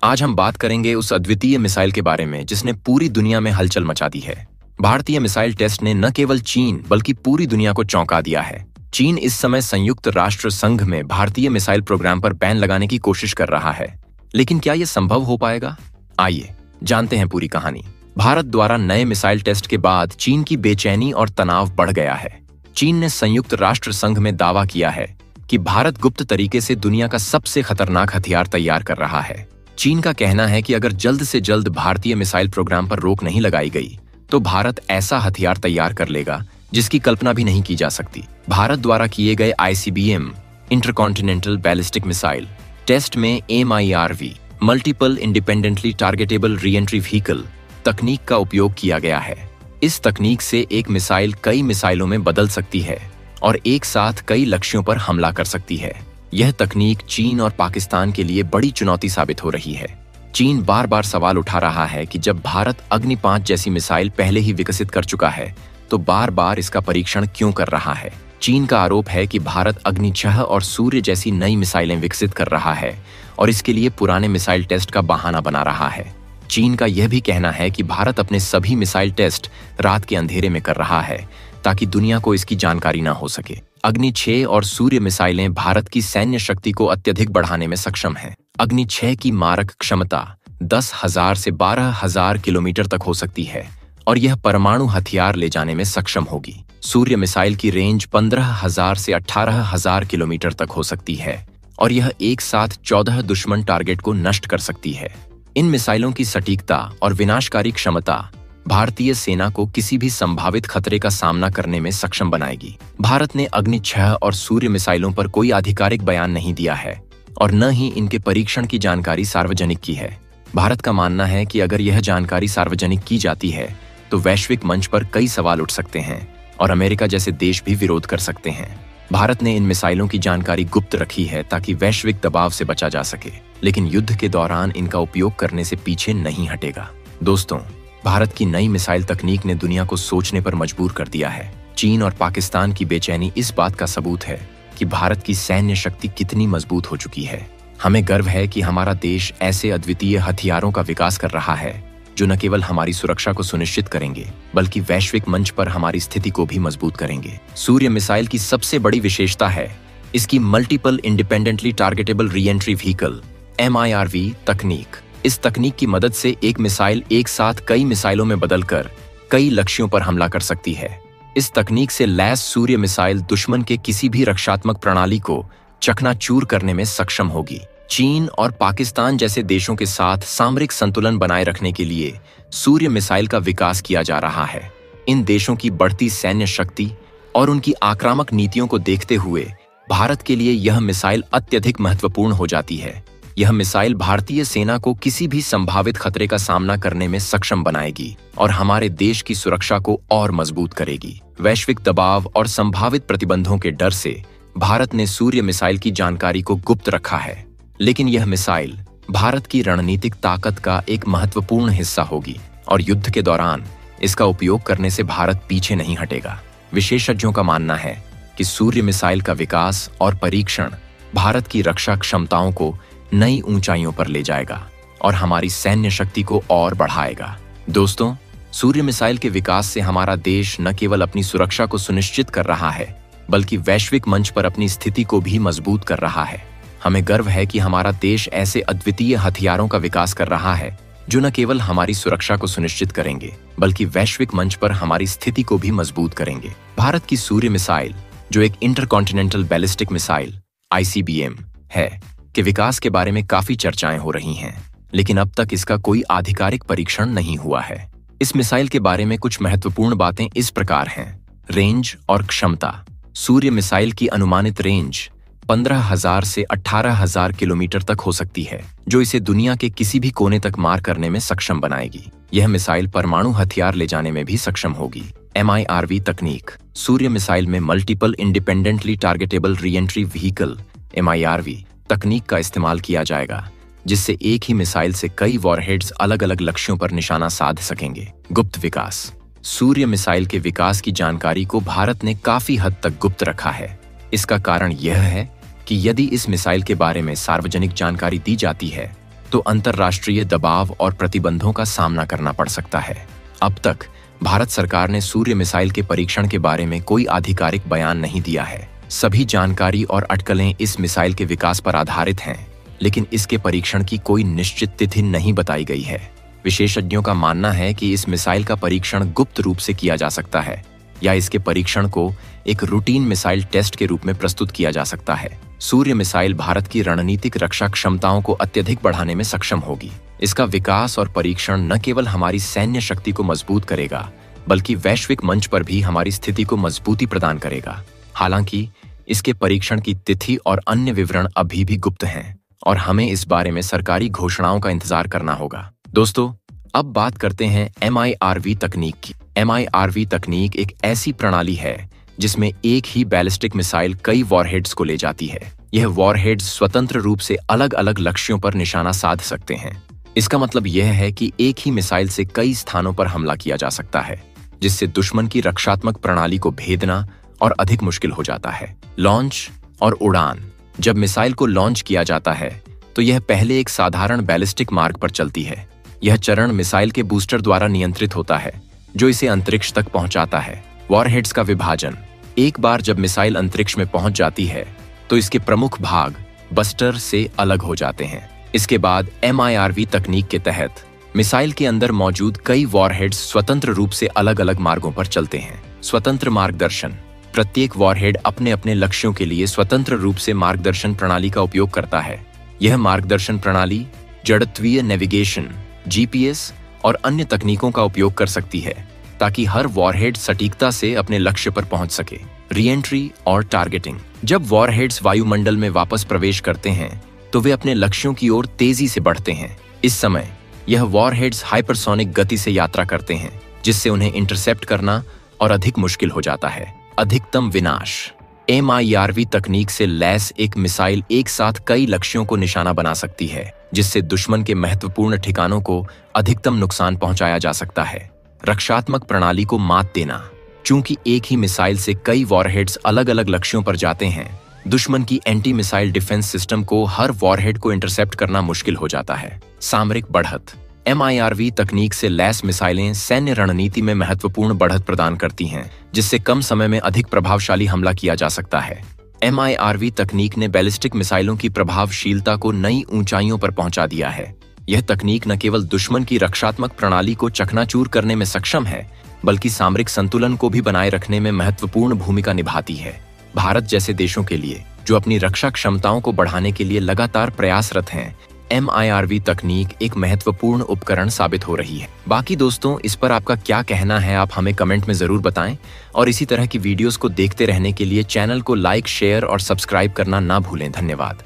आज हम बात करेंगे उस अद्वितीय मिसाइल के बारे में जिसने पूरी दुनिया में हलचल मचा दी है। भारतीय मिसाइल टेस्ट ने न केवल चीन बल्कि पूरी दुनिया को चौंका दिया है। चीन इस समय संयुक्त राष्ट्र संघ में भारतीय मिसाइल प्रोग्राम पर बैन लगाने की कोशिश कर रहा है, लेकिन क्या यह संभव हो पाएगा? आइए जानते हैं पूरी कहानी। भारत द्वारा नए मिसाइल टेस्ट के बाद चीन की बेचैनी और तनाव बढ़ गया है। चीन ने संयुक्त राष्ट्र संघ में दावा किया है कि भारत गुप्त तरीके से दुनिया का सबसे खतरनाक हथियार तैयार कर रहा है। चीन का कहना है कि अगर जल्द से जल्द भारतीय मिसाइल प्रोग्राम पर रोक नहीं लगाई गई तो भारत ऐसा हथियार तैयार कर लेगा जिसकी कल्पना भी नहीं की जा सकती। भारत द्वारा किए गए ICBM intercontinental ballistic missile test में MIRV multiple independently targetable reentry vehicle तकनीक का उपयोग किया गया है। इस तकनीक से एक मिसाइल कई मिसाइलों में बदल सकती है और एक साथ कई लक्ष्यों पर हमला कर सकती है। यह तकनीक चीन और पाकिस्तान के लिए बड़ी चुनौती साबित हो रही है। चीन बार बार सवाल उठा रहा है कि जब भारत अग्नि 5 जैसी मिसाइल पहले ही विकसित कर चुका है तो बार बार इसका परीक्षण क्यों कर रहा है। चीन का आरोप है कि भारत अग्नि 6 और सूर्य जैसी नई मिसाइलें विकसित कर रहा है और इसके लिए पुराने मिसाइल टेस्ट का बहाना बना रहा है। चीन का यह भी कहना है कि भारत अपने सभी मिसाइल टेस्ट रात के अंधेरे में कर रहा है ताकि दुनिया को इसकी जानकारी न हो सके। अग्नि 6 और सूर्य मिसाइलें भारत की सैन्य शक्ति को अत्यधिक बढ़ाने में सक्षम हैं। अग्नि 6 की मारक क्षमता 10,000 से 12,000 किलोमीटर तक हो सकती है और यह परमाणु हथियार ले जाने में सक्षम होगी। सूर्य मिसाइल की रेंज 15,000 से 18,000 किलोमीटर तक हो सकती है और यह एक साथ 14 दुश्मन टारगेट को नष्ट कर सकती है। इन मिसाइलों की सटीकता और विनाशकारी क्षमता भारतीय सेना को किसी भी संभावित खतरे का सामना करने में सक्षम बनाएगी। भारत ने अग्नि 6 और सूर्य मिसाइलों पर कोई आधिकारिक बयान नहीं दिया है और न ही इनके परीक्षण की जानकारी सार्वजनिक की है। भारत का मानना है कि अगर यह जानकारी सार्वजनिक की जाती है तो वैश्विक मंच पर कई सवाल उठ सकते हैं और अमेरिका जैसे देश भी विरोध कर सकते हैं। भारत ने इन मिसाइलों की जानकारी गुप्त रखी है ताकि वैश्विक दबाव से बचा जा सके, लेकिन युद्ध के दौरान इनका उपयोग करने से पीछे नहीं हटेगा। दोस्तों, भारत की नई मिसाइल तकनीक ने दुनिया को सोचने पर मजबूर कर दिया है। चीन और पाकिस्तान की बेचैनी इस बात का सबूत है कि भारत की सैन्य शक्ति कितनी मजबूत हो चुकी है। हमें गर्व है कि हमारा देश ऐसे अद्वितीय हथियारों का विकास कर रहा है जो न केवल हमारी सुरक्षा को सुनिश्चित करेंगे बल्कि वैश्विक मंच पर हमारी स्थिति को भी मजबूत करेंगे। सूर्य मिसाइल की सबसे बड़ी विशेषता है इसकी multiple independently targetable reentry vehicle MIRV तकनीक। इस तकनीक की मदद से एक मिसाइल एक साथ कई मिसाइलों में बदलकर कई लक्ष्यों पर हमला कर सकती है। इस तकनीक से लैस सूर्य मिसाइल दुश्मन के किसी भी रक्षात्मक प्रणाली को चकनाचूर करने में सक्षम होगी। चीन और पाकिस्तान जैसे देशों के साथ सामरिक संतुलन बनाए रखने के लिए सूर्य मिसाइल का विकास किया जा रहा है। इन देशों की बढ़ती सैन्य शक्ति और उनकी आक्रामक नीतियों को देखते हुए भारत के लिए यह मिसाइल अत्यधिक महत्वपूर्ण हो जाती है। यह मिसाइल भारतीय सेना को किसी भी संभावित खतरे का सामना करने में सक्षम बनाएगी और हमारे देश की सुरक्षा को और मजबूत करेगी। वैश्विक दबाव और संभावित प्रतिबंधों के डर से भारत ने सूर्य मिसाइल की जानकारी को गुप्त रखा है, लेकिन यह मिसाइल भारत की रणनीतिक ताकत का एक महत्वपूर्ण हिस्सा होगी और युद्ध के दौरान इसका उपयोग करने से भारत पीछे नहीं हटेगा। विशेषज्ञों का मानना है कि सूर्य मिसाइल का विकास और परीक्षण भारत की रक्षा क्षमताओं को नई ऊंचाइयों पर ले जाएगा और हमारी सैन्य शक्ति को और बढ़ाएगा। दोस्तों, सूर्य मिसाइल के विकास से हमारा देश न केवल अपनी सुरक्षा को सुनिश्चित कर रहा है बल्कि वैश्विक मंच पर अपनी स्थिति को भी मजबूत कर रहा है। हमें गर्व है कि हमारा देश ऐसे अद्वितीय हथियारों का विकास कर रहा है जो न केवल हमारी सुरक्षा को सुनिश्चित करेंगे बल्कि वैश्विक मंच पर हमारी स्थिति को भी मजबूत करेंगे। भारत की सूर्य मिसाइल, जो एक इंटरकॉन्टिनेंटल बैलिस्टिक मिसाइल ICBM है, के विकास के बारे में काफी चर्चाएं हो रही हैं, लेकिन अब तक इसका कोई आधिकारिक परीक्षण नहीं हुआ है। इस मिसाइल के बारे में कुछ महत्वपूर्ण बातें इस प्रकार हैं। रेंज और क्षमता। सूर्य मिसाइल की अनुमानित रेंज 15,000 से 18,000 किलोमीटर तक हो सकती है, जो इसे दुनिया के किसी भी कोने तक मार करने में सक्षम बनाएगी। यह मिसाइल परमाणु हथियार ले जाने में भी सक्षम होगी। MIRV तकनीक। सूर्य मिसाइल में multiple independently targetable reentry vehicle MIRV तकनीक का इस्तेमाल किया जाएगा, जिससे एक ही मिसाइल से कई वॉरहेड्स अलग अलग लक्ष्यों पर निशाना साध सकेंगे। गुप्त विकास। सूर्य मिसाइल के विकास की जानकारी को भारत ने काफी हद तक गुप्त रखा है। इसका कारण यह है कि यदि इस मिसाइल के बारे में सार्वजनिक जानकारी दी जाती है तो अंतर्राष्ट्रीय दबाव और प्रतिबंधों का सामना करना पड़ सकता है। अब तक भारत सरकार ने सूर्य मिसाइल के परीक्षण के बारे में कोई आधिकारिक बयान नहीं दिया है। सभी जानकारी और अटकलें इस मिसाइल के विकास पर आधारित हैं, लेकिन इसके परीक्षण की कोई निश्चित तिथि नहीं बताई गई है। विशेषज्ञों का मानना है कि इस मिसाइल का परीक्षण गुप्त रूप से किया जा सकता है या इसके परीक्षण को एक रूटीन मिसाइल टेस्ट के रूप में प्रस्तुत किया जा सकता है। सूर्य मिसाइल भारत की रणनीतिक रक्षा क्षमताओं को अत्यधिक बढ़ाने में सक्षम होगी। इसका विकास और परीक्षण न केवल हमारी सैन्य शक्ति को मजबूत करेगा, बल्कि वैश्विक मंच पर भी हमारी स्थिति को मजबूती प्रदान करेगा। हालांकि इसके परीक्षण की तिथि और अन्य विवरण अभी भी गुप्त हैं और हमें इस बारे में सरकारी घोषणाओं का इंतजार करना होगा। दोस्तों, अब बात करते हैं MIRV तकनीक की। MIRV तकनीक एक ऐसी प्रणाली है जिसमें एक ही बैलिस्टिक मिसाइल कई वॉरहेड्स को ले जाती है। यह वॉरहेड्स स्वतंत्र रूप से अलग अलग लक्ष्यों पर निशाना साध सकते हैं। इसका मतलब यह है कि एक ही मिसाइल से कई स्थानों पर हमला किया जा सकता है, जिससे दुश्मन की रक्षात्मक प्रणाली को भेदना और अधिक मुश्किल हो जाता है। लॉन्च और उड़ान। जब मिसाइल को लॉन्च किया जाता है तो यह पहले एक साधारण बैलिस्टिक मार्ग पर चलती है। यह चरण मिसाइल के बूस्टर द्वारा नियंत्रित होता है, जो इसे अंतरिक्ष तक पहुंचाता है। वॉरहेड्स का विभाजन। एक बार जब मिसाइल अंतरिक्ष में पहुंच जाती है तो इसके प्रमुख भाग बस्टर से अलग हो जाते हैं। इसके बाद MIRV तकनीक के तहत मिसाइल के अंदर मौजूद कई वॉरहेड्स स्वतंत्र रूप से अलग अलग मार्गों पर चलते हैं। स्वतंत्र मार्गदर्शन। प्रत्येक वॉरहेड अपने अपने लक्ष्यों के लिए स्वतंत्र रूप से मार्गदर्शन प्रणाली का उपयोग करता है। यह मार्गदर्शन प्रणाली जड़त्वीय नेविगेशन, GPS और अन्य तकनीकों का उपयोग कर सकती है ताकि हर वॉरहेड सटीकता से अपने लक्ष्य पर पहुंच सके। रीएंट्री और टारगेटिंग। जब वॉरहेड्स वायुमंडल में वापस प्रवेश करते हैं तो वे अपने लक्ष्यों की ओर तेजी से बढ़ते हैं। इस समय यह वॉरहेड्स हाइपरसोनिक गति से यात्रा करते हैं, जिससे उन्हें इंटरसेप्ट करना और अधिक मुश्किल हो जाता है। अधिकतम विनाश। MIRV तकनीक से लैस एक मिसाइल एक साथ कई लक्ष्यों को निशाना बना सकती है, जिससे दुश्मन के महत्वपूर्ण ठिकानों को अधिकतम नुकसान पहुंचाया जा सकता है। रक्षात्मक प्रणाली को मात देना। चूंकि एक ही मिसाइल से कई वॉरहेड्स अलग अलग लक्ष्यों पर जाते हैं, दुश्मन की एंटी मिसाइल डिफेंस सिस्टम को हर वॉरहेड को इंटरसेप्ट करना मुश्किल हो जाता है। सामरिक बढ़त। MIRV तकनीक से लैस मिसाइलें सैन्य रणनीति में महत्वपूर्ण बढ़त प्रदान करती हैं, जिससे कम समय में अधिक प्रभावशाली हमला किया जा सकता है। MIRV तकनीक ने बैलिस्टिक मिसाइलों की प्रभावशीलता को नई ऊंचाइयों पर पहुंचा दिया है। यह तकनीक न केवल दुश्मन की रक्षात्मक प्रणाली को चकनाचूर करने में सक्षम है, बल्कि सामरिक संतुलन को भी बनाए रखने में महत्वपूर्ण भूमिका निभाती है। भारत जैसे देशों के लिए, जो अपनी रक्षा क्षमताओं को बढ़ाने के लिए लगातार प्रयासरत हैं, MIRV तकनीक एक महत्वपूर्ण उपकरण साबित हो रही है। बाकी दोस्तों, इस पर आपका क्या कहना है, आप हमें कमेंट में जरूर बताएं और इसी तरह की वीडियोस को देखते रहने के लिए चैनल को लाइक, शेयर और सब्सक्राइब करना ना भूलें। धन्यवाद।